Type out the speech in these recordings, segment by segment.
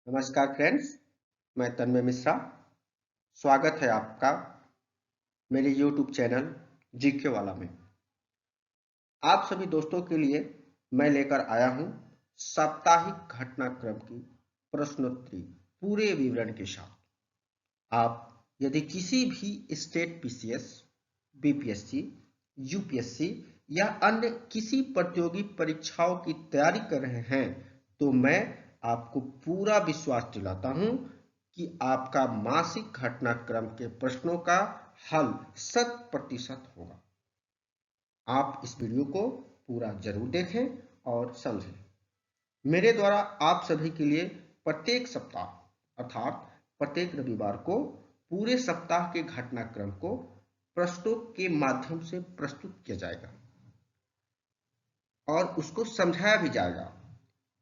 नमस्कार फ्रेंड्स, मैं तन्मय मिश्रा। स्वागत है आपका मेरे यूट्यूब चैनल जीके वाला में। आप सभी दोस्तों के लिए मैं लेकर आया हूं साप्ताहिक घटनाक्रम की प्रश्नोत्तरी पूरे विवरण के साथ। आप यदि किसी भी स्टेट पीसीएस, बीपीएससी, यूपीएससी या अन्य किसी प्रतियोगी परीक्षाओं की तैयारी कर रहे हैं तो मैं आपको पूरा विश्वास दिलाता हूं कि आपका मासिक घटनाक्रम के प्रश्नों का हल 100% होगा। आप इस वीडियो को पूरा जरूर देखें और समझें। मेरे द्वारा आप सभी के लिए प्रत्येक सप्ताह अर्थात प्रत्येक रविवार को पूरे सप्ताह के घटनाक्रम को प्रश्नों के माध्यम से प्रस्तुत किया जाएगा और उसको समझाया भी जाएगा।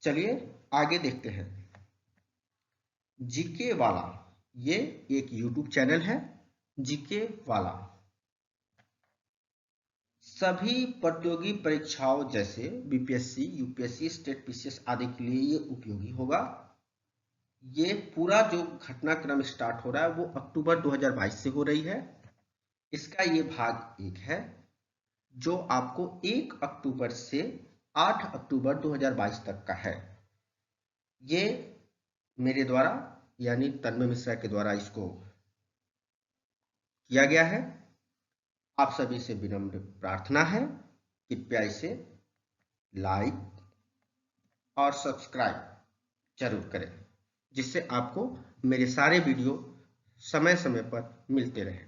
चलिए आगे देखते हैं। जीके वाला ये एक यूट्यूब चैनल है। जीके वाला सभी प्रतियोगी परीक्षाओं जैसे बीपीएससी, यूपीएससी, स्टेट पीसीएस आदि के लिए ये उपयोगी होगा। ये पूरा जो घटनाक्रम स्टार्ट हो रहा है वो अक्टूबर 2022 से हो रही है। इसका ये भाग 1 है जो आपको 1 अक्टूबर से 8 अक्टूबर 2022 तक का है। ये मेरे द्वारा यानी तन्मय मिश्रा के द्वारा इसको किया गया है। आप सभी से विनम्र प्रार्थना है, कृपया इसे लाइक और सब्सक्राइब जरूर करें जिससे आपको मेरे सारे वीडियो समय समय पर मिलते रहें।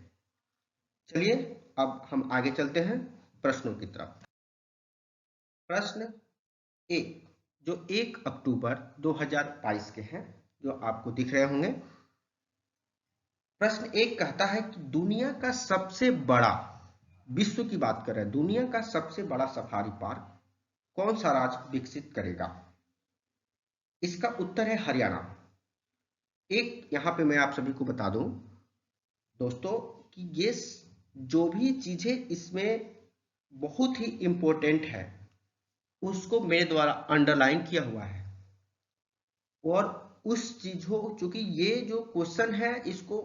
चलिए अब हम आगे चलते हैं प्रश्नों की तरफ। प्रश्न 1 जो 1 अक्टूबर 2022 के हैं, जो आपको दिख रहे होंगे। प्रश्न 1 कहता है कि दुनिया का सबसे बड़ा, विश्व की बात कर रहे हैं, दुनिया का सबसे बड़ा सफारी पार्क कौन सा राज्य विकसित करेगा? इसका उत्तर है हरियाणा। एक यहां पे मैं आप सभी को बता दूं दोस्तों कि ये जो भी चीजें इसमें बहुत ही इंपॉर्टेंट है उसको मेरे द्वारा अंडरलाइन किया हुआ है और उस चीजों, चूंकि ये जो क्वेश्चन है इसको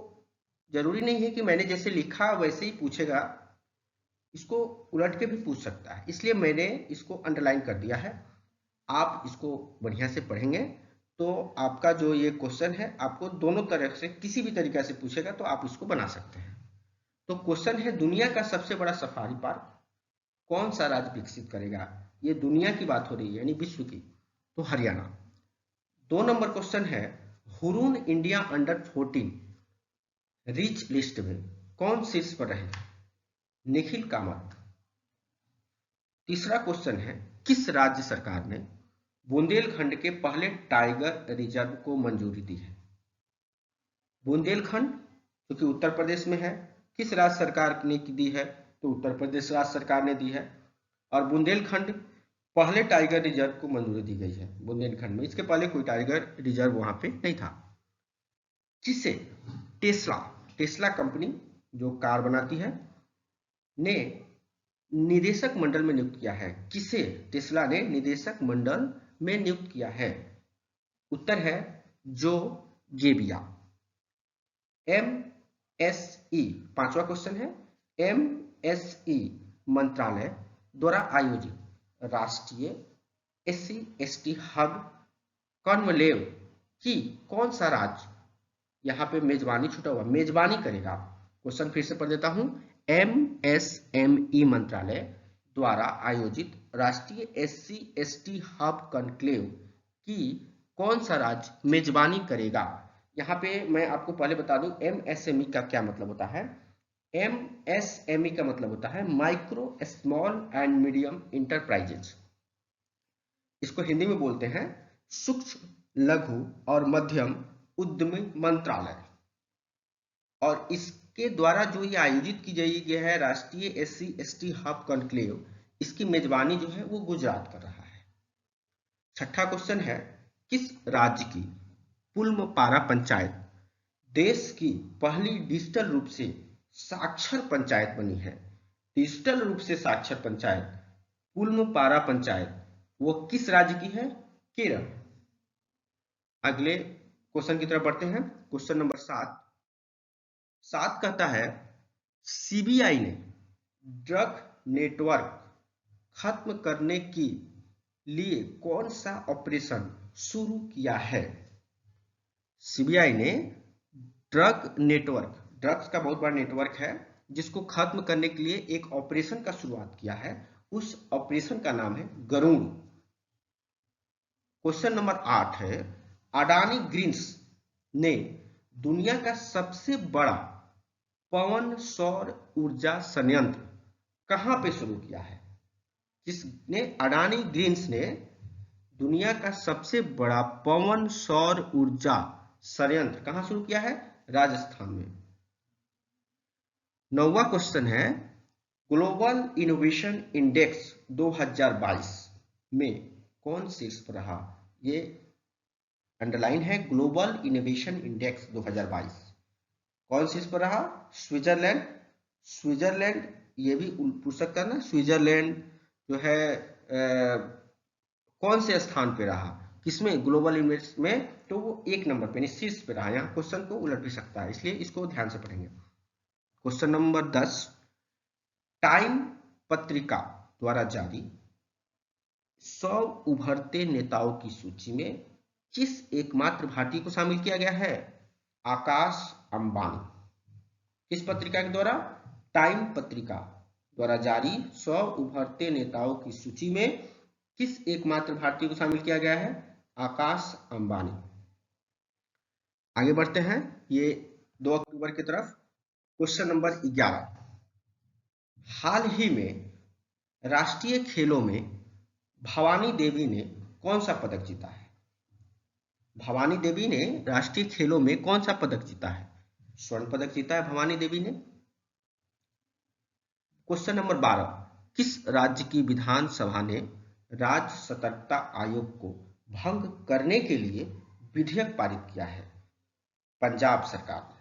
जरूरी नहीं है कि मैंने जैसे लिखा वैसे ही पूछेगा, इसको उलट के भी पूछ सकता है, इसलिए मैंने इसको अंडरलाइन कर दिया है। आप इसको बढ़िया से पढ़ेंगे तो आपका जो ये क्वेश्चन है आपको दोनों तरह से किसी भी तरीका से पूछेगा तो आप इसको बना सकते हैं। तो क्वेश्चन है दुनिया का सबसे बड़ा सफारी पार्क कौन सा राज्य विकसित करेगा? ये दुनिया की बात हो रही है यानी विश्व की, तो हरियाणा। 2 नंबर क्वेश्चन है Hurun India under 14 rich list में कौन शीर्ष पर रहे? निखिल कामत। तीसरा क्वेश्चन है किस राज्य सरकार ने बुंदेलखंड के पहले टाइगर रिजर्व को मंजूरी दी है? बुंदेलखंड जो कि उत्तर प्रदेश में है, किस राज्य सरकार ने दी है? तो उत्तर प्रदेश राज्य सरकार ने दी है। और बुंदेलखंड पहले टाइगर रिजर्व को मंजूरी दी गई है बुंदेलखंड में, इसके पहले कोई टाइगर रिजर्व वहां पे नहीं था। जिसे टेस्ला टेस्ला कंपनी जो कार बनाती है ने निदेशक मंडल में नियुक्त किया है। किसे टेस्ला ने निदेशक मंडल में नियुक्त किया है? उत्तर है जो गेबिया। एमएसई 5वां क्वेश्चन है एमएसई मंत्रालय द्वारा आयोजित राष्ट्रीय एससी एसटी हब कॉन्क्लेव की कौन सा राज्य यहां पे मेजबानी छूटा हुआ मेजबानी करेगा? क्वेश्चन फिर से पढ़ देता हूं। एमएसएमई मंत्रालय द्वारा आयोजित राष्ट्रीय एससी एसटी हब कॉन्क्लेव की कौन सा राज्य मेजबानी करेगा? यहाँ पे मैं आपको पहले बता दूं एमएसएमई का क्या मतलब होता है। एमएसएमई का मतलब होता है micro small and medium enterprises. इसको हिंदी में बोलते हैं सूक्ष्म लघु और मध्यम उद्यमी मंत्रालय। और इसके द्वारा जो ये आयोजित की गई है राष्ट्रीय एससी एसटी हब कॉन्क्लेव, इसकी मेजबानी जो है वो गुजरात कर रहा है। छठा क्वेश्चन है किस राज्य की पुलमपारा पंचायत देश की पहली डिजिटल रूप से साक्षर पंचायत बनी है? डिजिटल रूप से साक्षर पंचायत पुलमपारा पंचायत वो किस राज्य की है? केरल। अगले क्वेश्चन की तरफ बढ़ते हैं। क्वेश्चन नंबर 7 कहता है सीबीआई ने ड्रग नेटवर्क खत्म करने के लिए कौन सा ऑपरेशन शुरू किया है? सीबीआई ने ड्रग नेटवर्क, ड्रग्स का बहुत बड़ा नेटवर्क है जिसको खत्म करने के लिए एक ऑपरेशन का शुरुआत किया है। उस ऑपरेशन का नाम है गरुड़। क्वेश्चन नंबर 8 है अडानी ग्रीन्स ने दुनिया का सबसे बड़ा पवन सौर ऊर्जा संयंत्र कहां पे शुरू किया है? जिसने अडानी ग्रीन्स ने दुनिया का सबसे बड़ा पवन सौर ऊर्जा संयंत्र कहां शुरू किया है? राजस्थान में। 9वां क्वेश्चन है ग्लोबल इनोवेशन इंडेक्स 2022 में कौन शीर्ष पर रहा? ये अंडरलाइन है, ग्लोबल इनोवेशन इंडेक्स 2022 कौन शीर्ष पर रहा? स्विट्जरलैंड। स्विट्जरलैंड ये भी पूछ सकता है ना, स्विट्जरलैंड जो है कौन से स्थान पे रहा, किसमें? ग्लोबल इन्वेस्ट में, तो वो 1 नंबर पे शीर्ष पे रहा। यहाँ क्वेश्चन को उलट भी सकता है, इसलिए इसको ध्यान से पढ़ेंगे। क्वेश्चन नंबर 10 टाइम पत्रिका द्वारा जारी 100 उभरते नेताओं की सूची में किस एकमात्र भारतीय को शामिल किया गया है? आकाश अंबानी। किस पत्रिका के द्वारा? टाइम पत्रिका द्वारा जारी 100 उभरते नेताओं की सूची में किस एकमात्र भारतीय को शामिल किया गया है? आकाश अंबानी। आगे बढ़ते हैं ये 2 अक्टूबर की तरफ। क्वेश्चन नंबर 11 हाल ही में राष्ट्रीय खेलों में भवानी देवी ने कौन सा पदक जीता है? भवानी देवी ने राष्ट्रीय खेलों में कौन सा पदक जीता है? स्वर्ण पदक जीता है भवानी देवी ने। क्वेश्चन नंबर 12 किस राज्य की विधानसभा ने राज्य सतर्कता आयोग को भंग करने के लिए विधेयक पारित किया है? पंजाब सरकार ने।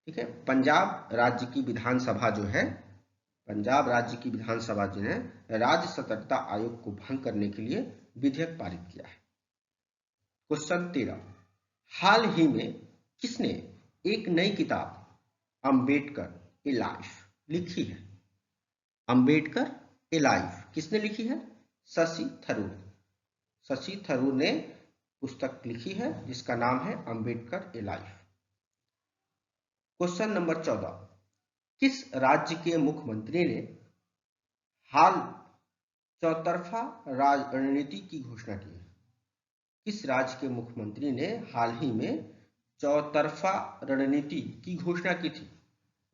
ठीक है, पंजाब राज्य की विधानसभा जो है, पंजाब राज्य की विधानसभा जो है राज्य सतर्कता आयोग को भंग करने के लिए विधेयक पारित किया है। क्वेश्चन 13 हाल ही में किसने एक नई किताब अंबेडकर ए लाइफ लिखी है? अंबेडकर ए लाइफ किसने लिखी है? शशि थरूर। शशि थरूर ने पुस्तक लिखी है जिसका नाम है अंबेडकर ए लाइफ। क्वेश्चन नंबर 14 किस राज्य के मुख्यमंत्री ने हाल चौतरफा रणनीति की घोषणा की है? किस राज्य के मुख्यमंत्री ने हाल ही में चौतरफा रणनीति की घोषणा की थी?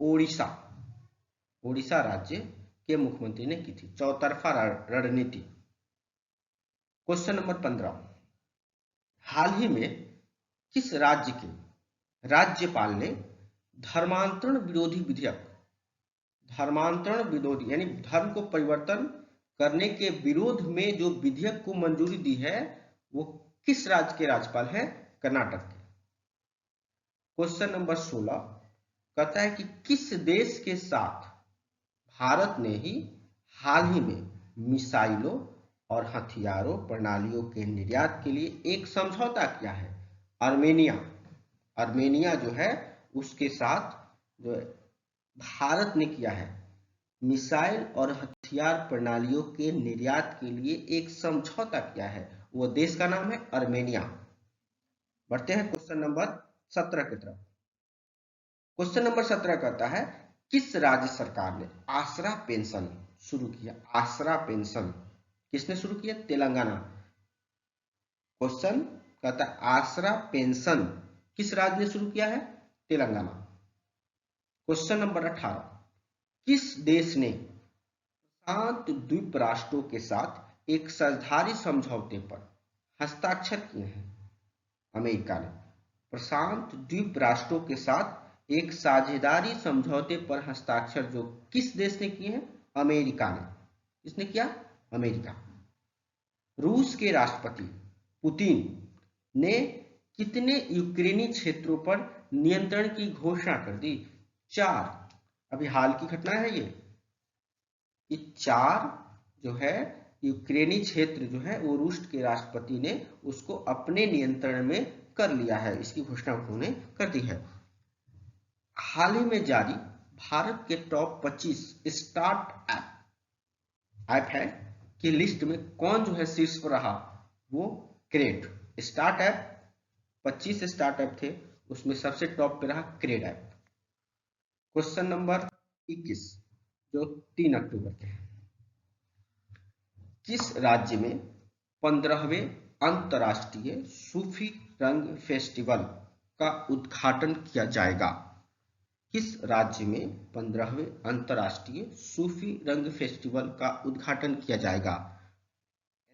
ओडिशा। ओडिशा राज्य के मुख्यमंत्री ने की थी चौतरफा रणनीति। क्वेश्चन नंबर 15 हाल ही में किस राज्य के राज्यपाल ने धर्मांतरण विरोधी विधेयक, धर्मांतरण विरोधी यानी धर्म को परिवर्तन करने के विरोध में जो विधेयक को मंजूरी दी है वो किस राज्य के राज्यपाल है? कर्नाटक के। क्वेश्चन नंबर 16 कहता है कि किस देश के साथ भारत ने ही हाल ही में मिसाइलों और हथियारों प्रणालियों के निर्यात के लिए एक समझौता किया है? आर्मेनिया। आर्मेनिया जो है उसके साथ जो भारत ने किया है मिसाइल और हथियार प्रणालियों के निर्यात के लिए एक समझौता किया है, वो देश का नाम है आर्मेनिया। बढ़ते हैं क्वेश्चन नंबर 17 की तरफ। क्वेश्चन नंबर 17 कहता है किस राज्य सरकार ने आसरा पेंशन शुरू किया? आसरा पेंशन किसने शुरू किया? तेलंगाना। क्वेश्चन कहता है आसरा पेंशन किस राज्य ने शुरू किया है? तेलंगाना। क्वेश्चन नंबर 18 किस देश ने प्रशांत द्वीप राष्ट्रों के साथ एक साझेदारी समझौते पर हस्ताक्षर किए हैं? अमेरिका ने। प्रशांत द्वीप राष्ट्रों के साथ एक साझेदारी समझौते पर हस्ताक्षर जो किस देश ने किए हैं? अमेरिका ने। किसने किया? अमेरिका। रूस के राष्ट्रपति पुतिन ने कितने यूक्रेनी क्षेत्रों पर नियंत्रण की घोषणा कर दी? 4। अभी हाल की घटना है ये 4 जो है यूक्रेनी क्षेत्र जो है वो रूस के राष्ट्रपति ने उसको अपने नियंत्रण में कर लिया है, इसकी घोषणा उन्होंने कर दी है। हाल ही में जारी भारत के टॉप 25 ऐप है कि लिस्ट में कौन जो है शीर्ष पर रहा, वो Cred startup. 25 startup थे, उसमें सबसे टॉप पे रहा क्रेड ऐप। क्वेश्चन नंबर 21 जो 3 अक्टूबर के हैं, किस राज्य में 15वें अंतर्राष्ट्रीय सूफी रंग फेस्टिवल का उद्घाटन किया जाएगा? किस राज्य में 15वें अंतर्राष्ट्रीय सूफी रंग फेस्टिवल का उद्घाटन किया जाएगा?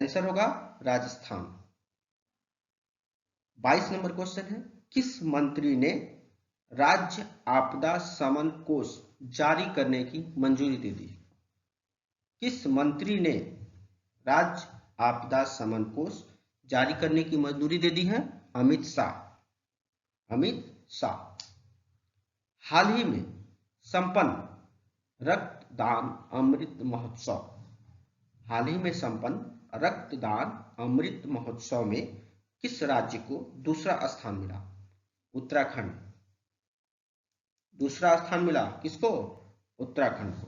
आंसर होगा राजस्थान। 22 नंबर क्वेश्चन है, किस मंत्री ने राज्य आपदा शमन कोष जारी करने की मंजूरी दे दी? किस मंत्री ने राज्य आपदा शमन कोष जारी करने की मंजूरी दे दी है? अमित शाह। अमित शाह। हाल ही में संपन्न रक्तदान अमृत महोत्सव, हाल ही में संपन्न रक्तदान अमृत महोत्सव में किस राज्य को दूसरा स्थान मिला? उत्तराखंड। दूसरा स्थान मिला किसको? उत्तराखंड को।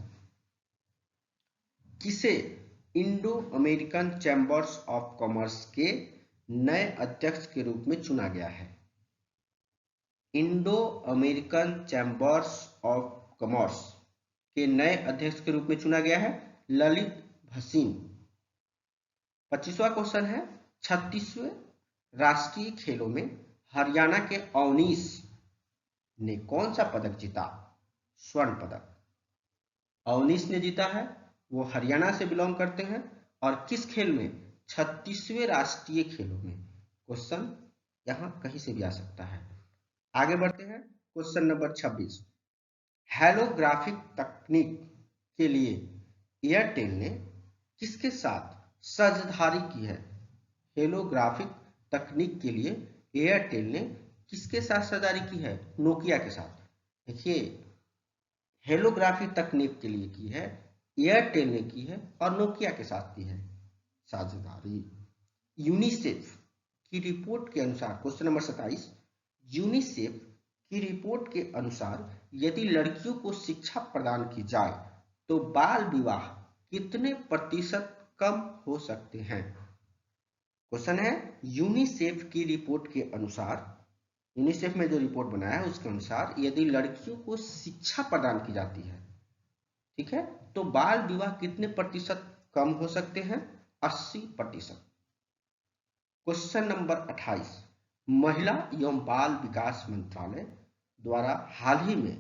किसे Indo American chambers of commerce के नए अध्यक्ष के रूप में चुना गया है? Indo American chambers of commerce के नए अध्यक्ष के रूप में चुना गया है ललित भसीन। 25वां क्वेश्चन है, 36वें राष्ट्रीय खेलों में हरियाणा के अवनीश ने कौन सा पदक जीता? स्वर्ण पदक। अवनीश ने जीता है, वो हरियाणा से बिलोंग करते हैं, और किस खेल में? 36वें राष्ट्रीय खेलों में। क्वेश्चन यहां कहीं से भी आ सकता है। आगे बढ़ते हैं, क्वेश्चन नंबर 26, हेलोग्राफिक तकनीक के लिए एयरटेल ने किसके साथ साझेदारी की है? हेलोग्राफिक तकनीक के लिए एयरटेल ने किसके साथ साझेदारी की है? नोकिया के साथ। देखिए, हेलोग्राफी तकनीक के लिए की है, एयरटेल ने की है और नोकिया के साथ की है साझेदारी। यूनिसेफ की रिपोर्ट के अनुसार, क्वेश्चन नंबर 27, यूनिसेफ की रिपोर्ट के अनुसार यदि लड़कियों को शिक्षा प्रदान की जाए तो बाल विवाह कितने प्रतिशत कम हो सकते हैं? क्वेश्चन है, यूनिसेफ की रिपोर्ट के अनुसार, यूनिसेफ में जो रिपोर्ट बनाया है उसके अनुसार यदि लड़कियों को शिक्षा प्रदान की जाती है, ठीक है, तो बाल विवाह कितने प्रतिशत कम हो सकते हैं? 80%। क्वेश्चन नंबर 28, महिला एवं बाल विकास मंत्रालय द्वारा हाल ही में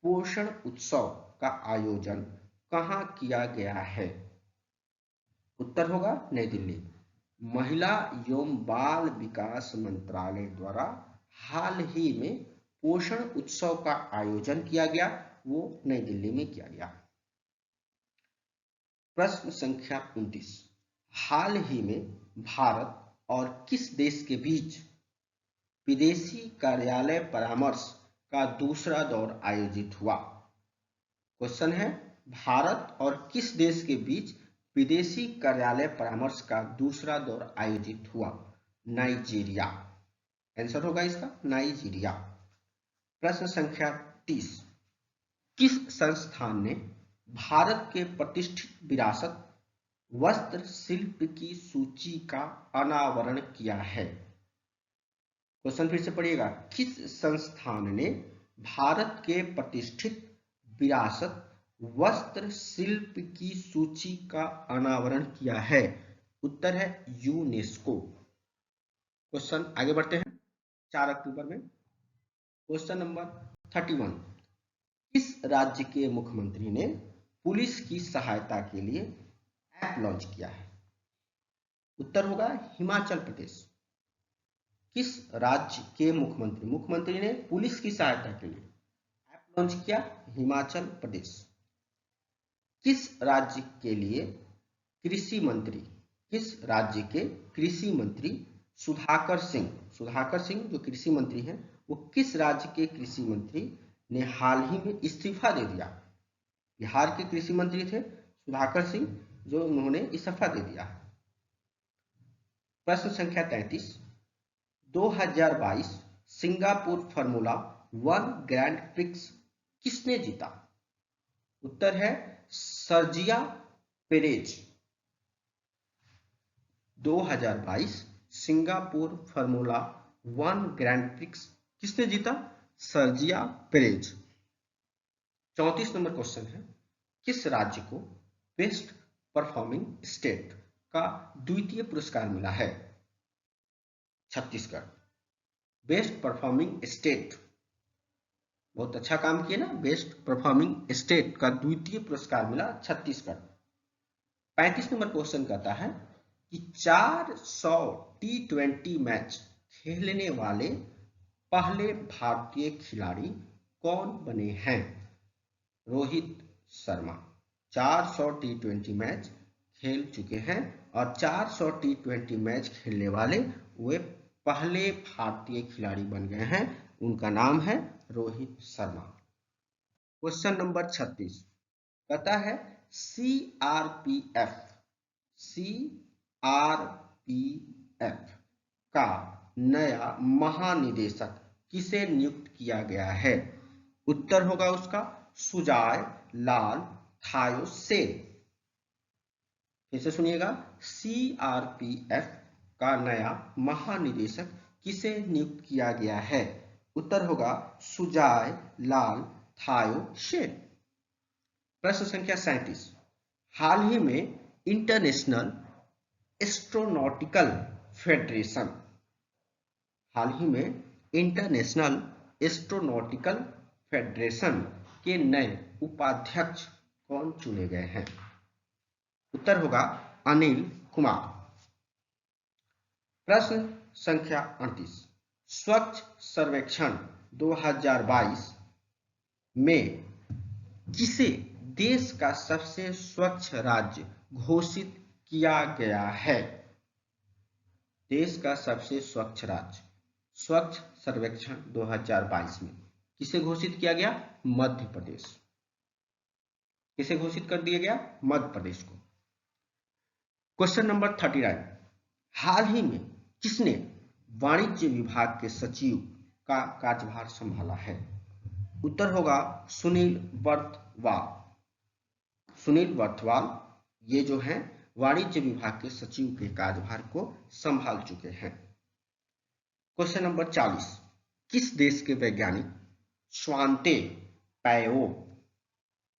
पोषण उत्सव का आयोजन कहां किया गया है? उत्तर होगा नई दिल्ली। महिला एवं बाल विकास मंत्रालय द्वारा हाल ही में पोषण उत्सव का आयोजन किया गया, वो नई दिल्ली में किया गया। प्रश्न संख्या 29, हाल ही में भारत और किस देश के बीच विदेशी कार्यालय परामर्श का दूसरा दौर आयोजित हुआ? क्वेश्चन है, भारत और किस देश के बीच विदेशी कार्यालय परामर्श का दूसरा दौर आयोजित हुआ? नाइजीरिया। आंसर होगा इसका नाइजीरिया। प्रश्न संख्या 30, किस संस्थान ने भारत के प्रतिष्ठित विरासत वस्त्र शिल्प की सूची का अनावरण किया है? क्वेश्चन फिर से पढ़िएगा, किस संस्थान ने भारत के प्रतिष्ठित विरासत वस्त्र शिल्प की सूची का अनावरण किया है? उत्तर है यूनेस्को। क्वेश्चन आगे बढ़ते हैं, 4 अक्टूबर में। क्वेश्चन नंबर 31, किस राज्य के मुख्यमंत्री ने पुलिस की सहायता के लिए ऐप लॉन्च किया है? उत्तर होगा हिमाचल प्रदेश। किस राज्य के मुख्यमंत्री ने पुलिस की सहायता के लिए ऐप लॉन्च किया? हिमाचल प्रदेश। किस राज्य के लिए कृषि मंत्री, किस राज्य के कृषि मंत्री सुधाकर सिंह जो कृषि मंत्री हैं, वो किस राज्य के कृषि मंत्री ने हाल ही में इस्तीफा दे दिया? बिहार के कृषि मंत्री थे सुधाकर सिंह, जो उन्होंने इस्तीफा दे दिया। प्रश्न संख्या 33, 2022 सिंगापुर फार्मूला 1 ग्रैंड प्रिक्स किसने जीता? उत्तर है Sergio Perez. 2022 Singapore formula 1 grand prix किसने जीता? सर्जिया पेरेज। 34 नंबर क्वेश्चन है, किस राज्य को बेस्ट परफॉर्मिंग स्टेट का द्वितीय पुरस्कार मिला है? छत्तीसगढ़। बेस्ट परफॉर्मिंग स्टेट, बहुत अच्छा काम किया ना, बेस्ट परफॉर्मिंग स्टेट का द्वितीय पुरस्कार मिला छत्तीसगढ़। 35 नंबर क्वेश्चन कहता है कि 400 T20 मैच खेलने वाले पहले भारतीय खिलाड़ी कौन बने हैं? रोहित शर्मा 400 T20 मैच खेल चुके हैं और 400 T20 मैच खेलने वाले वे पहले भारतीय खिलाड़ी बन गए हैं। उनका नाम है रोहित शर्मा। क्वेश्चन नंबर 36 कहता है सीआरपीएफ का नया महानिदेशक किसे नियुक्त किया गया है? उत्तर होगा उसका सुजाय लाल थायो सेन। फिर से सुनिएगा, सीआरपीएफ का नया महानिदेशक किसे नियुक्त किया गया है? उत्तर होगा सुजाय लाल थायो सेन। प्रश्न संख्या 37 हाल ही में इंटरनेशनल एस्ट्रोनॉटिकल फेडरेशन के नए उपाध्यक्ष कौन चुने गए हैं? उत्तर होगा अनिल कुमार। प्रश्न संख्या 38 स्वच्छ सर्वेक्षण 2022 में किसे देश का सबसे स्वच्छ राज्य घोषित किया गया है? देश का सबसे स्वच्छ राज्य स्वच्छ सर्वेक्षण 2022 में किसे घोषित किया गया? मध्य प्रदेश। किसे घोषित कर दिया गया? मध्य प्रदेश को। क्वेश्चन नंबर 39 हाल ही में किसने वाणिज्य विभाग के सचिव का कार्यभार संभाला है? उत्तर होगा सुनील बर्थवाल। ये जो हैं वाणिज्य विभाग के सचिव के कार्यभार को संभाल चुके हैं। क्वेश्चन नंबर 40 किस देश के वैज्ञानिक स्वांते पैओ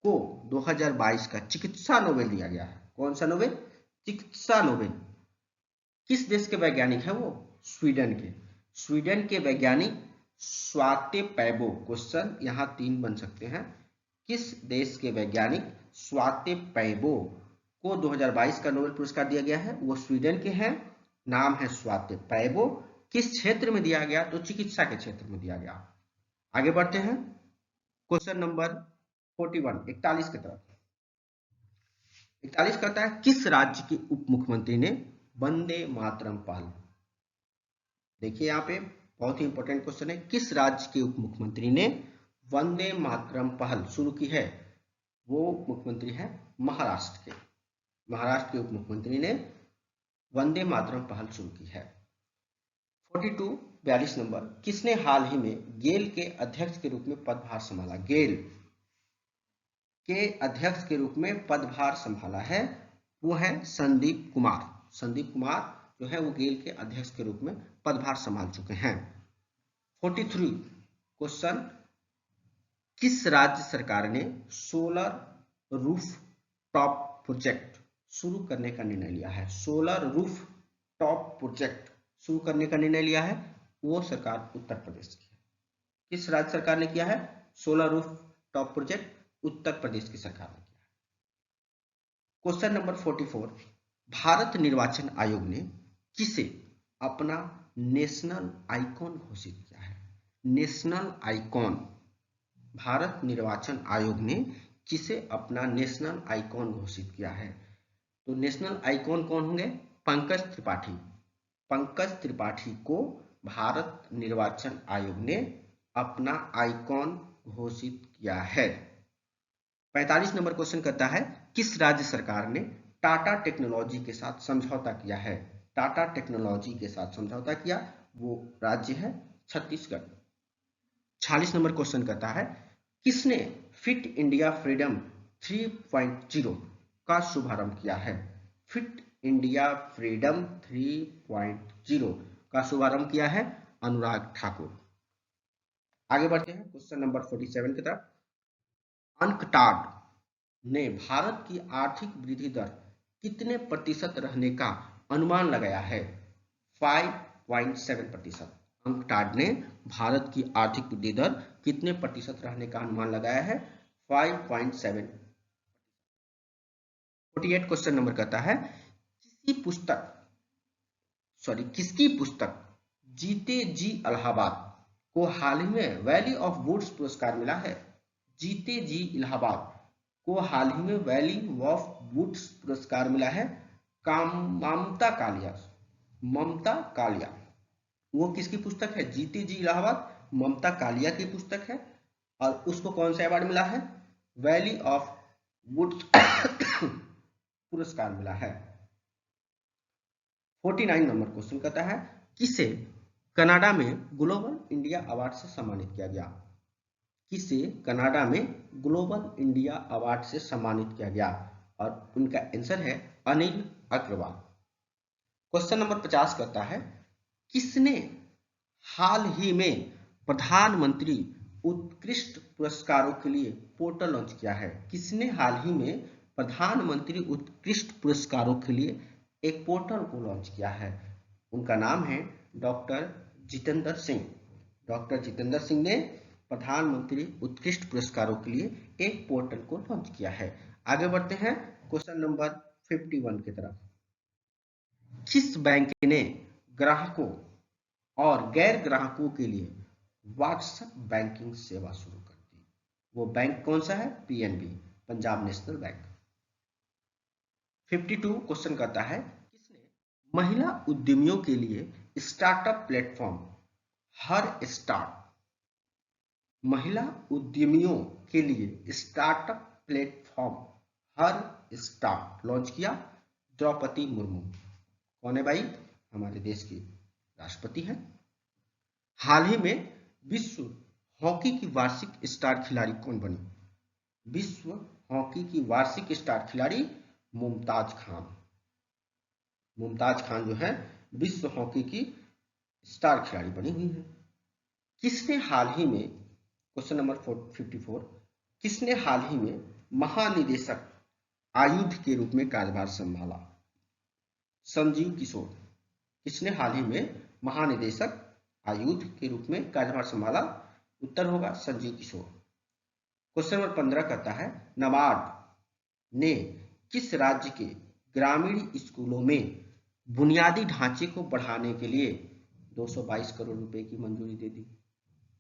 को 2022 का चिकित्सा नोबेल दिया गया है? कौन सा नोबेल? चिकित्सा नोबेल। किस देश के वैज्ञानिक है वो? स्वीडन के वैज्ञानिक स्वाते पैबो। क्वेश्चन यहाँ 3 बन सकते हैं। किस देश के वैज्ञानिक स्वाते पैबो को 2022 का नोबेल पुरस्कार दिया गया है? वो स्वीडन के हैं, नाम है स्वाते पैबो। किस क्षेत्र में दिया गया? तो चिकित्सा के क्षेत्र में दिया गया। आगे बढ़ते हैं क्वेश्चन नंबर 41 41 की तरफ। 41 कहता है किस राज्य के उप मुख्यमंत्री ने वंदे मातरम पहल? देखिए यहाँ पे बहुत ही इंपॉर्टेंट क्वेश्चन है। किस राज्य के उप मुख्यमंत्री ने वंदे मातरम पहल शुरू की है? वो मुख्यमंत्री है महाराष्ट्र के। महाराष्ट्र के उप मुख्यमंत्री ने वंदे मातरम पहल शुरू की है। 42 नंबर किसने हाल ही में गेल के अध्यक्ष के रूप में पदभार संभाला? गेल के अध्यक्ष के रूप में पदभार संभाला है वो है संदीप कुमार। संदीप कुमार जो है वो गेल के अध्यक्ष के रूप में पदभार संभाल चुके हैं। 43 क्वेश्चन किस राज्य सरकार ने सोलर रूफ टॉप प्रोजेक्ट शुरू करने का निर्णय लिया है? सोलर रूफ टॉप प्रोजेक्ट शुरू करने का निर्णय लिया है वो सरकार उत्तर प्रदेश की है। किस राज्य सरकार ने किया है? Solar roof top project Uttar Pradesh की सरकार ने किया है। क्वेश्चन नंबर 44 भारत निर्वाचन आयोग ने किसे अपना नेशनल आइकॉन घोषित किया है? नेशनल आइकॉन, भारत निर्वाचन आयोग ने किसे अपना नेशनल आइकॉन घोषित किया है? तो नेशनल आइकॉन कौन होंगे? पंकज त्रिपाठी। पंकज त्रिपाठी को भारत निर्वाचन आयोग ने अपना आइकॉन घोषित किया है। 45 नंबर क्वेश्चन कहता है किस राज्य सरकार ने टाटा टेक्नोलॉजी के साथ समझौता किया है? टाटा टेक्नोलॉजी के साथ समझौता किया वो राज्य है छत्तीसगढ़। 46 नंबर क्वेश्चन कहता है, किसने फिट इंडिया फ्रीडम 3.0 का शुभारंभ किया है? फिट इंडिया फ्रीडम 3.0 का शुभारंभ किया है अनुराग ठाकुर। आगे बढ़ते हैं क्वेश्चन नंबर 47 की तरफ। अनकटाड ने भारत की आर्थिक वृद्धि दर कितने प्रतिशत रहने का अनुमान लगाया है? 5.7%। अनकटाड ने भारत की आर्थिक वृद्धि दर कितने प्रतिशत रहने का अनुमान लगाया है? 5.7। 48 क्वेश्चन नंबर कहता है, किसकी पुस्तक जीते जी इलाहाबाद को हाल ही में वैली ऑफ वुड्स पुरस्कार मिला है? जीते जी इलाहाबाद को हाल ही में वैली ऑफ वुड्स पुरस्कार मिला है ममता कालिया। वो किसकी पुस्तक है? जीते जी इलाहाबाद ममता कालिया की पुस्तक है, और उसको कौन सा अवार्ड मिला है? वैली ऑफ वुड्स पुरस्कार मिला है। 49 नंबर क्वेश्चन कहता है, किसे कनाडा में ग्लोबल इंडिया अवार्ड से सम्मानित किया गया? किसे कनाडा में ग्लोबल इंडिया अवार्ड से सम्मानित किया गया? और उनका आंसर है अनिल अग्रवाल। क्वेश्चन नंबर 50 कहता है, किसने हाल ही में प्रधानमंत्री उत्कृष्ट पुरस्कारों के लिए पोर्टल लॉन्च किया है? किसने हाल ही में प्रधानमंत्री उत्कृष्ट पुरस्कारों के लिए एक पोर्टल को लॉन्च किया है? उनका नाम है डॉक्टर जितेंद्र सिंह। डॉक्टर जितेंद्र सिंह ने प्रधानमंत्री उत्कृष्ट पुरस्कारों के लिए एक पोर्टल को लॉन्च किया है। आगे बढ़ते हैं क्वेश्चन नंबर 51 की तरफ। किस बैंक ने ग्राहकों और गैर ग्राहकों के लिए व्हाट्सएप बैंकिंग सेवा शुरू कर दी? वो बैंक कौन सा है? PNB, Punjab national bank. 52 question कहता है, किसने महिला उद्यमियों के लिए स्टार्टअप प्लेटफॉर्म हर स्टार्ट महिला उद्यमियों के लिए स्टार्टअप प्लेटफॉर्म हर स्टार्ट लॉन्च किया? द्रौपदी मुर्मू। कौन है भाई? हमारे देश की राष्ट्रपति हैं। हाल ही में विश्व हॉकी की वार्षिक स्टार खिलाड़ी कौन बनी? विश्व हॉकी की वार्षिक स्टार खिलाड़ी मुमताज खान। मुमताज खान जो है विश्व हॉकी की स्टार खिलाड़ी बनी हुई है। किसने हाल ही में, क्वेश्चन नंबर 54, किसने हाल ही में महानिदेशक आयुध के रूप में कार्यभार संभाला? संजीव किशोर। किसने हाल ही में महानिदेशक आयुध के रूप में कार्यभार संभाला? उत्तर होगा संजीव किशोर। क्वेश्चन नंबर 15 कहता है, नाबार्ड ने किस राज्य के ग्रामीण स्कूलों में बुनियादी ढांचे को बढ़ाने के लिए 222 करोड़ रुपए की मंजूरी दे दी?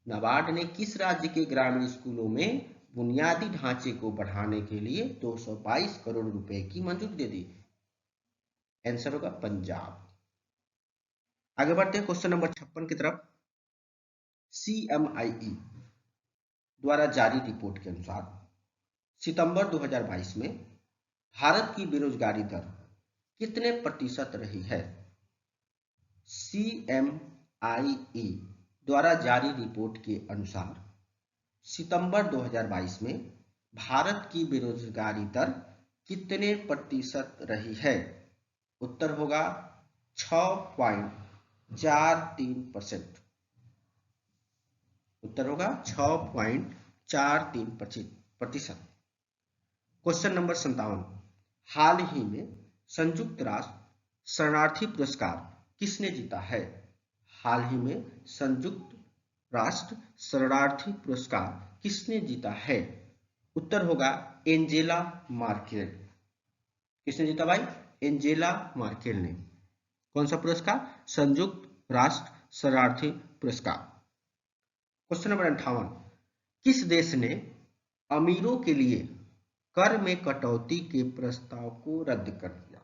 नाबार्ड ने किस राज्य के ग्रामीण स्कूलों में बुनियादी ढांचे को बढ़ाने के लिए 222 करोड़ रुपए की मंजूरी दे दी? आंसर होगा पंजाब। आगे बढ़ते हैं क्वेश्चन नंबर 56 की तरफ। CMIE द्वारा जारी रिपोर्ट के अनुसार सितंबर 2022 में भारत की बेरोजगारी दर कितने प्रतिशत रही है? CMIE द्वारा जारी रिपोर्ट के अनुसार सितंबर 2022 में भारत की बेरोजगारी दर कितने प्रतिशत रही है? उत्तर होगा 6.43%। उत्तर होगा 6.43%। क्वेश्चन नंबर 57, हाल ही में संयुक्त राष्ट्र शरणार्थी पुरस्कार किसने जीता है? हाल ही में संयुक्त राष्ट्र शरणार्थी पुरस्कार किसने जीता है? उत्तर होगा एंजेला मार्केल। किसने जीता भाई? एंजेला मार्केल ने। कौन सा पुरस्कार? संयुक्त राष्ट्र शरणार्थी पुरस्कार। क्वेश्चन नंबर 58, किस देश ने अमीरों के लिए कर में कटौती के प्रस्ताव को रद्द कर दिया?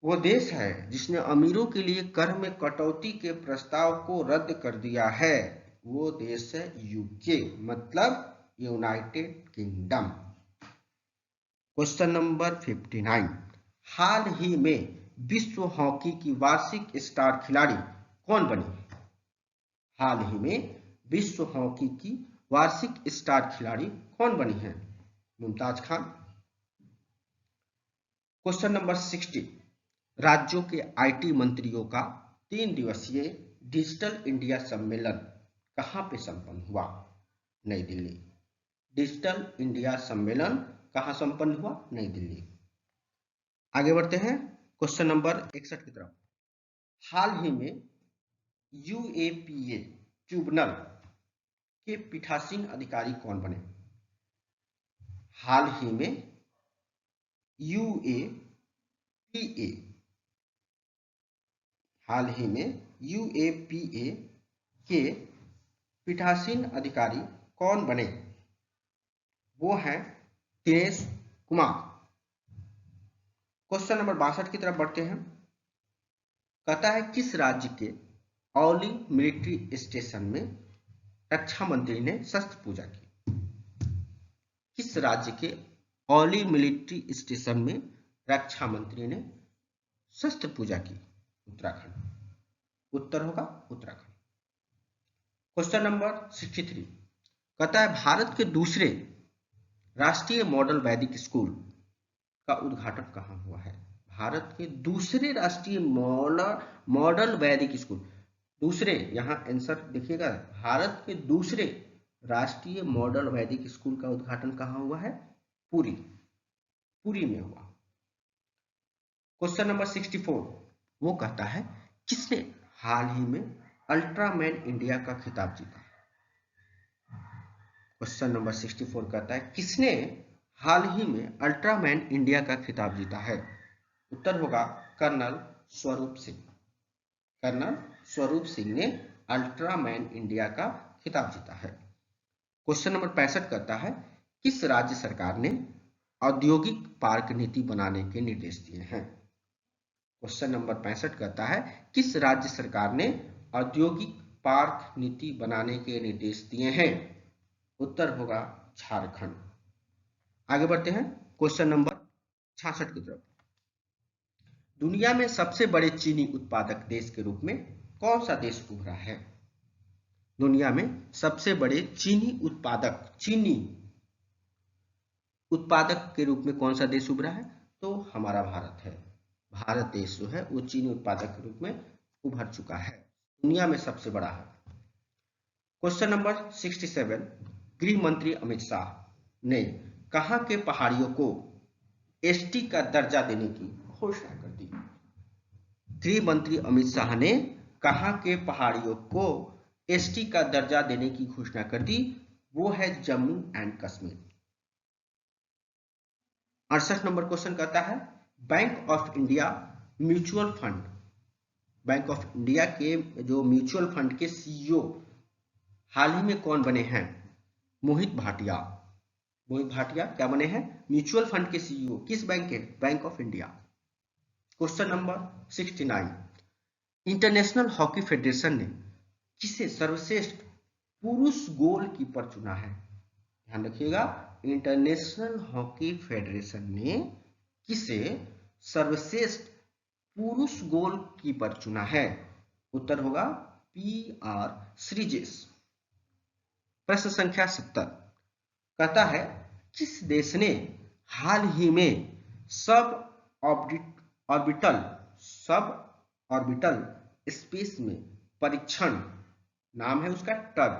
वो देश है जिसने अमीरों के लिए कर में कटौती के प्रस्ताव को रद्द कर दिया है, वो देश है यूके, मतलब यूनाइटेड किंगडम। क्वेश्चन नंबर 59, हाल ही में विश्व हॉकी की वार्षिक स्टार खिलाड़ी कौन बनी? हाल ही में विश्व हॉकी की वार्षिक स्टार खिलाड़ी कौन बनी है? मुमताज खान। क्वेश्चन नंबर 60, राज्यों के आईटी मंत्रियों का 3 दिवसीय डिजिटल इंडिया सम्मेलन कहां पे संपन्न हुआ? नई दिल्ली। डिजिटल इंडिया सम्मेलन कहां संपन्न हुआ? नई दिल्ली। आगे बढ़ते हैं क्वेश्चन नंबर 61 की तरफ। हाल ही में यूएपीए ट्रिब्यूनल के पीठासीन अधिकारी कौन बने? हाल ही में यूएपीए के पीठासीन अधिकारी कौन बने? वो हैं दिनेश कुमार। क्वेश्चन नंबर 62 की तरफ बढ़ते हैं। कहता है किस राज्य के औली मिलिट्री स्टेशन में रक्षा मंत्री ने शस्त्र पूजा की? किस राज्य के औली मिलिट्री स्टेशन में रक्षा मंत्री ने शस्त्र पूजा की? उत्तराखंड। उत्तर होगा उत्तराखंड। क्वेश्चन नंबर 63 कहता है भारत के दूसरे राष्ट्रीय मॉडल वैदिक स्कूल का उद्घाटन कहां हुआ है? भारत के दूसरे राष्ट्रीय मॉडल वैदिक स्कूल, दूसरे, यहां आंसर देखिएगा, भारत के दूसरे राष्ट्रीय मॉडल वैदिक स्कूल का उद्घाटन कहां हुआ है? पुरी में हुआ। क्वेश्चन नंबर 64 वो कहता है किसने हाल ही में अल्ट्रामैन इंडिया का खिताब जीता? क्वेश्चन नंबर 64 कहता है किसने हाल ही में अल्ट्रामैन इंडिया का खिताब जीता है? उत्तर होगा कर्नल स्वरूप सिंह। कर्नल स्वरूप सिंह ने अल्ट्रामैन इंडिया का खिताब जीता है। क्वेश्चन नंबर 65 कहता है किस राज्य सरकार ने औद्योगिक पार्क नीति बनाने के निर्देश दिए हैं? क्वेश्चन नंबर 65 कहता है किस राज्य सरकार ने औद्योगिक पार्क नीति बनाने के निर्देश दिए हैं? उत्तर होगा झारखंड। आगे बढ़ते हैं क्वेश्चन नंबर 66 की तरफ। दुनिया में सबसे बड़े चीनी उत्पादक देश के रूप में कौन सा देश उभरा है? दुनिया में सबसे बड़े चीनी उत्पादक के रूप में कौन सा देश उभरा है? तो हमारा भारत है। भारत देश जो है वो चीनी उत्पादक के रूप में उभर चुका है, दुनिया में सबसे बड़ा है। क्वेश्चन नंबर 67 गृह मंत्री अमित शाह ने कहां के पहाड़ियों को एसटी का दर्जा देने की घोषणा कर दी? गृह मंत्री अमित शाह ने कहां के पहाड़ियों को एसटी का दर्जा देने की घोषणा कर दी? वो है Jammu and Kashmir. 68 number question कहता है bank of India mutual fund, bank of India के जो म्यूचुअल फंड के सीईओ हाल ही में कौन बने हैं? मोहित भाटिया। मोहित भाटिया क्या बने हैं? म्यूचुअल फंड के सीईओ। किस बैंक के? Bank of India. Question number 69 international hockey federation ने किसे सर्वश्रेष्ठ पुरुष गोलकीपर चुना है? ध्यान रखिएगा, इंटरनेशनल हॉकी फेडरेशन ने किसे सर्वश्रेष्ठ पुरुष गोलकीपर चुना है? उत्तर होगा PR श्रीजेश। प्रश्न संख्या 70 कहता है किस देश ने हाल ही में सब ऑर्बिटल स्पेस में परीक्षण, नाम है उसका टग,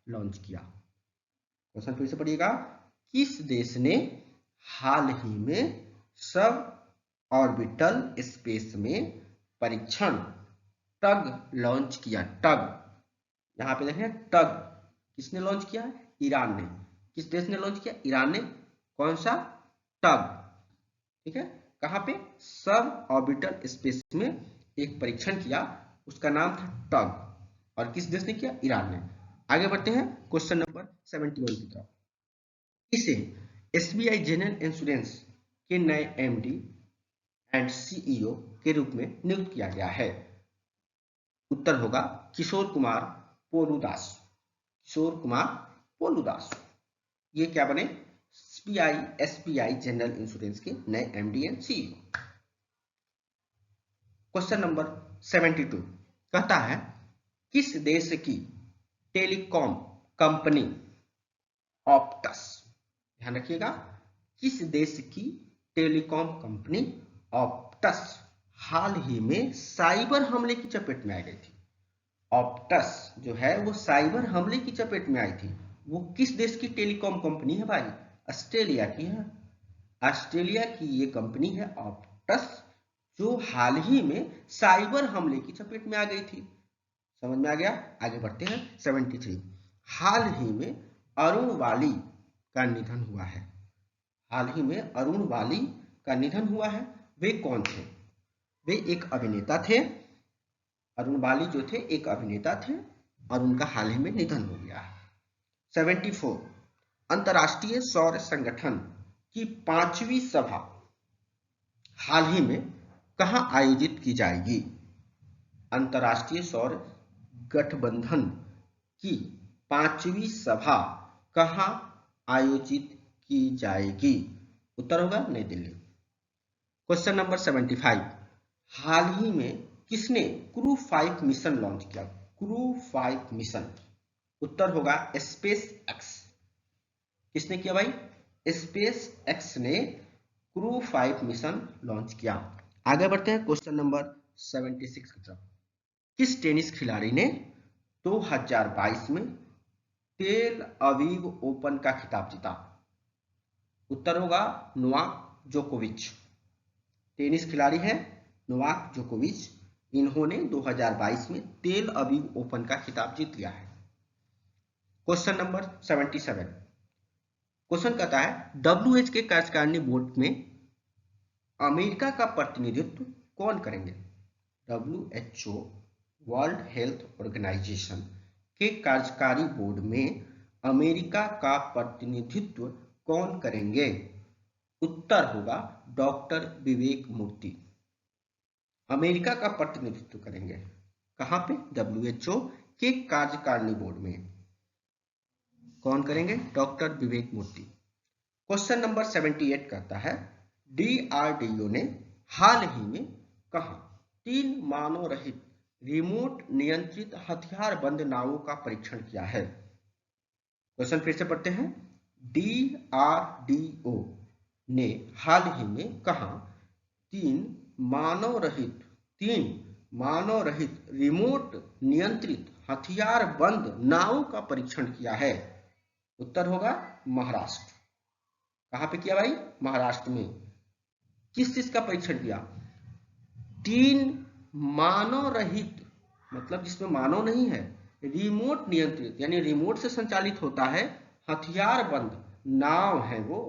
लॉन्च किया? क्वेश्चन फिर से पढ़िएगा, किस देश ने हाल ही में सब ऑर्बिटल स्पेस में परीक्षण टग लॉन्च किया? टग, यहां पे देखें टग किसने लॉन्च किया है? ईरान ने। किस देश ने लॉन्च किया? ईरान ने। कौन सा? टग। ठीक है, कहां पे? सब ऑर्बिटल स्पेस में एक परीक्षण किया, उसका नाम था टग, और किस देश ने किया? ईरान ने। आगे बढ़ते हैं क्वेश्चन नंबर 71 की तरफ। इसे SBI जनरल इंश्योरेंस के नए MD एंड CEO के रूप में नियुक्त किया गया है? उत्तर होगा किशोर कुमार पोलूदास। किशोर कुमार पोलूदास ये क्या बने? SBI जनरल इंश्योरेंस के नए MD and CEO। Question number 72 कहता है किस देश की टेलीकॉम कंपनी ऑप्टस, ध्यान रखिएगा, किस देश की टेलीकॉम कंपनी ऑप्टस हाल ही में साइबर हमले की चपेट में आ गई थी। ऑप्टस जो है वो साइबर हमले की चपेट में आई थी। वो किस देश की टेलीकॉम कंपनी है भाई? ऑस्ट्रेलिया की है। ऑस्ट्रेलिया की ये कंपनी है ऑप्टस, जो हाल ही में साइबर हमले की चपेट में आ गई थी। समझ में आ गया? आगे बढ़ते हैं। 73, हाल ही में अरुण वाली का निधन हुआ है। हाल ही में अरुण वाली का निधन हुआ है। वे कौन थे? वे एक अभिनेता थे। अरुण वाली जो थे एक अभिनेता थे और उनका हाल ही में निधन हो गया है। 74, अंतर्राष्ट्रीय सौर संगठन की 5वीं सभा हाल ही में कहां आयोजित की जाएगी? अंतर्राष्ट्रीय सौर गठबंधन की 5वीं सभा कहां आयोजित की जाएगी? उत्तर होगा नई दिल्ली। क्वेश्चन नंबर 75, हाल ही में किसने क्रू 5 मिशन लॉन्च किया? क्रू 5 मिशन, उत्तर होगा स्पेस एक्स। किसने किया भाई? स्पेस एक्स ने क्रू 5 मिशन लॉन्च किया। आगे बढ़ते हैं क्वेश्चन नंबर 76 की तरफ। किस टेनिस खिलाड़ी ने 2022 में तेल अवीव ओपन का खिताब जीता? उत्तर होगा नोवाक जोकोविच। टेनिस खिलाड़ी हैं नोवाक जोकोविच। इन्होंने 2022 में तेल अवीव ओपन का खिताब जीत लिया है। क्वेश्चन नंबर 77, क्वेश्चन कहता है WH के कार्यकारिणी बोर्ड में अमेरिका का प्रतिनिधित्व कौन करेंगे? WHO वर्ल्ड हेल्थ ऑर्गेनाइजेशन के कार्यकारी बोर्ड में अमेरिका का प्रतिनिधित्व कौन करेंगे? उत्तर होगा डॉक्टर विवेक मूर्ति। अमेरिका का प्रतिनिधित्व करेंगे कहां पे? WHO के कार्यकारिणी बोर्ड में कौन करेंगे? डॉक्टर विवेक मूर्ति। क्वेश्चन नंबर 78 कहता है DRDO ने हाल ही में कहा 3 मानव रहित रिमोट नियंत्रित हथियार बंद नावों का परीक्षण किया है? क्वेश्चन फिर से पढ़ते हैं। DRDO ने हाल ही में कहा 3 मानव रहित रिमोट नियंत्रित हथियार बंद नावों का परीक्षण किया है? उत्तर होगा महाराष्ट्र। कहां पे किया भाई? महाराष्ट्र में। किस चीज का परीक्षण किया? 3 मानव रहित, मतलब जिसमें मानव नहीं है, रिमोट नियंत्रित यानी रिमोट से संचालित होता है, हथियार बंद नाव है वो,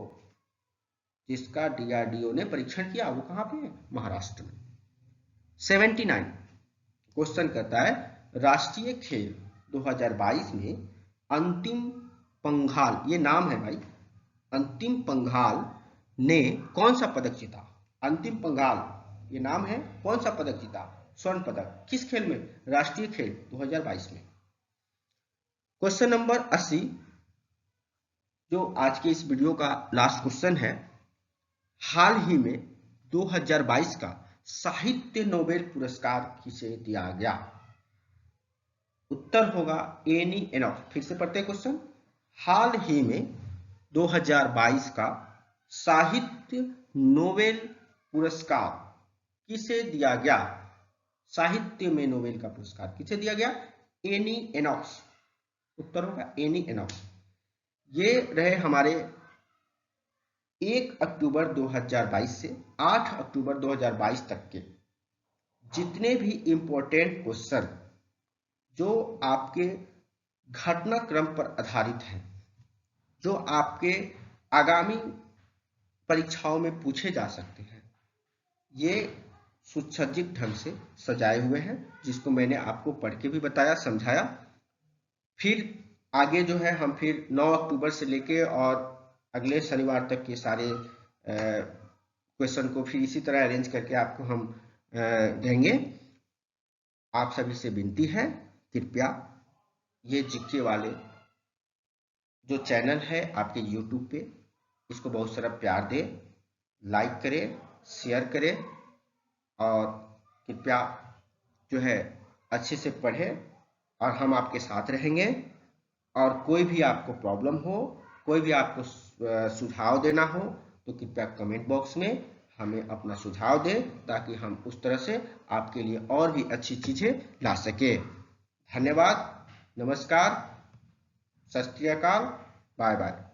जिसका DRDO ने परीक्षण किया। वो कहां पे है? महाराष्ट्र में। 79, क्वेश्चन कहता है राष्ट्रीय खेल 2022 में अंतिम पंघाल, ये नाम है भाई, अंतिम पंघाल ने कौन सा पदक जीता? अंतिम पंघाल ये नाम है, कौन सा पदक जीता? स्वर्ण पदक। किस खेल में? राष्ट्रीय खेल 2022 में। क्वेश्चन नंबर 80, जो आज के इस वीडियो का लास्ट क्वेश्चन है, हाल ही में 2022 का साहित्य नोबेल पुरस्कार किसे दिया गया? उत्तर होगा एनी एनॉफ। फिर से पढ़ते हैं क्वेश्चन। हाल ही में 2022 का साहित्य नोबेल पुरस्कार किसे दिया गया? साहित्य में नोबेल का पुरस्कार किसे दिया गया? एनी एनॉक्स। उत्तर होगा एनी एनॉक्स। ये रहे हमारे 1 अक्टूबर 2022 से 8 अक्टूबर 2022 तक के जितने भी इंपॉर्टेंट क्वेश्चन जो आपके घटनाक्रम पर आधारित हैं, जो आपके आगामी परीक्षाओं में पूछे जा सकते हैं, ये सुसज्जित ढंग से सजाए हुए हैं, जिसको मैंने आपको पढ़ के भी बताया, समझाया। फिर आगे जो है हम फिर 9 अक्टूबर से लेके और अगले शनिवार तक के सारे क्वेश्चन को फिर इसी तरह अरेंज करके आपको हम देंगे। आप सभी से विनती है, कृपया ये जीके वाले जो चैनल है आपके YouTube पे, इसको बहुत सारा प्यार दे, लाइक करें, शेयर करें और कृपया जो है अच्छे से पढ़ें और हम आपके साथ रहेंगे। और कोई भी आपको प्रॉब्लम हो, कोई भी आपको सुझाव देना हो, तो कृपया कमेंट बॉक्स में हमें अपना सुझाव दें, ताकि हम उस तरह से आपके लिए और भी अच्छी चीजें ला सके। धन्यवाद, नमस्कार, सत श्री अकाल, बाय बाय।